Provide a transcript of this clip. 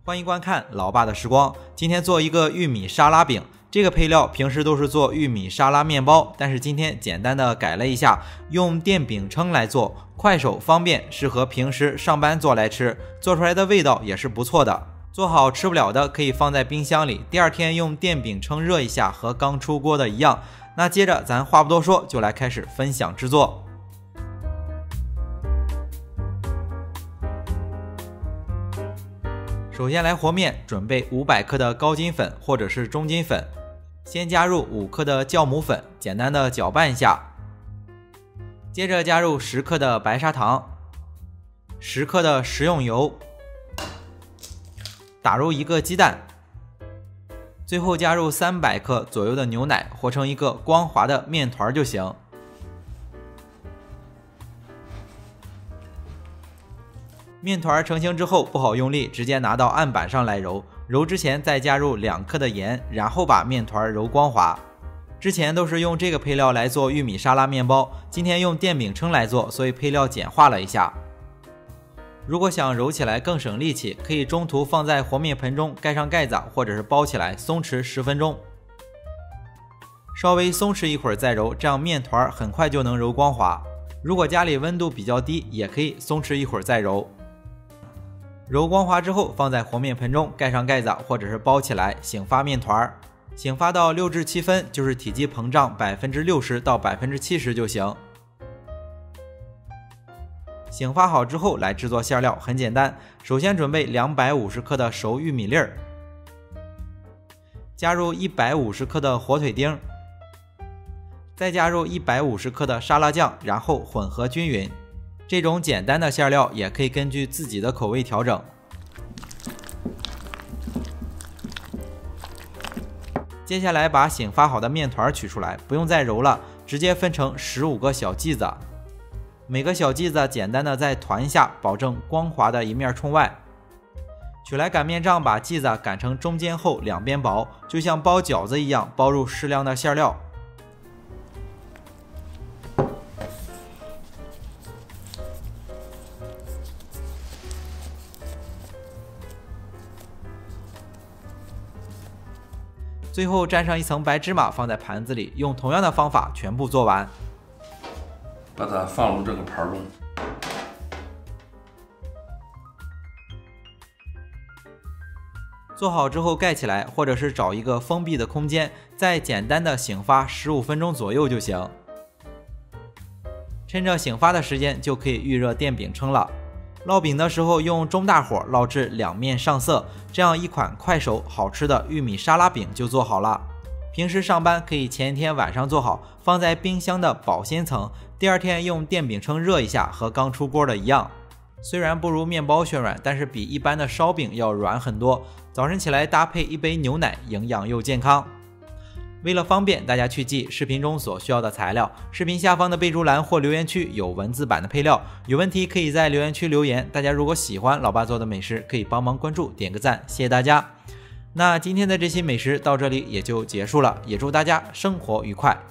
欢迎观看老爸的时光。今天做一个玉米沙拉饼，这个配料平时都是做玉米沙拉面包，但是今天简单的改了一下，用电饼铛来做，快手方便，适合平时上班做来吃，做出来的味道也是不错的。做好吃不了的可以放在冰箱里，第二天用电饼铛热一下，和刚出锅的一样。那接着咱话不多说，就来开始分享制作。首先来和面，准备500克的高筋粉或者是中筋粉，先加入5克的酵母粉，简单的搅拌一下。接着加入10克的白砂糖，10克的食用油，打入1个鸡蛋，最后加入300克左右的牛奶，和成一个光滑的面团就行。面团成型之后不好用力，直接拿到案板上来揉，揉之前再加入2克的盐，然后把面团揉光滑。之前都是用这个配料来做玉米沙拉面包，今天用电饼铛来做，所以配料简化了一下。如果想揉起来更省力气，可以中途放在和面盆中盖上盖子，或者是包起来松弛10分钟，稍微松弛一会儿再揉，这样面团很快就能揉光滑。如果家里温度比较低，也可以松弛一会儿再揉。揉光滑之后放在和面盆中盖上盖子，或者是包起来醒发面团，醒发到6至7分，就是体积膨胀60%到70%就行。醒发好之后来制作馅料，很简单，首先准备250克的熟玉米粒儿，加入150克的火腿丁，再加入150克的沙拉酱，然后混合均匀。这种简单的馅料也可以根据自己的口味调整。接下来把醒发好的面团取出来，不用再揉了，直接分成15个小剂子，每个小剂子简单的再团一下，保证光滑的一面冲外。取来擀面杖，把剂子擀成中间厚两边薄，就像包饺子一样，包入适量的馅料。最后沾上一层白芝麻，放在盘子里，用同样的方法全部做完。把它放入这个盘中。做好之后盖起来，或者是找一个封闭的空间，再简单的醒发15分钟左右就行。趁着醒发的时间，就可以预热电饼铛了。烙饼的时候用中大火烙至两面上色，这样一款快手好吃的玉米沙拉饼就做好了。平时上班可以前一天晚上做好，放在冰箱的保鲜层，第二天用电饼铛热一下，和刚出锅的一样。虽然不如面包暄软，但是比一般的烧饼要软很多。早晨起来搭配一杯牛奶，营养又健康。为了方便大家去记视频中所需要的材料，视频下方的备注栏或留言区有文字版的配料，有问题可以在留言区留言。大家如果喜欢老爸做的美食，可以帮忙关注点个赞，谢谢大家。那今天的这期美食到这里也就结束了，也祝大家生活愉快。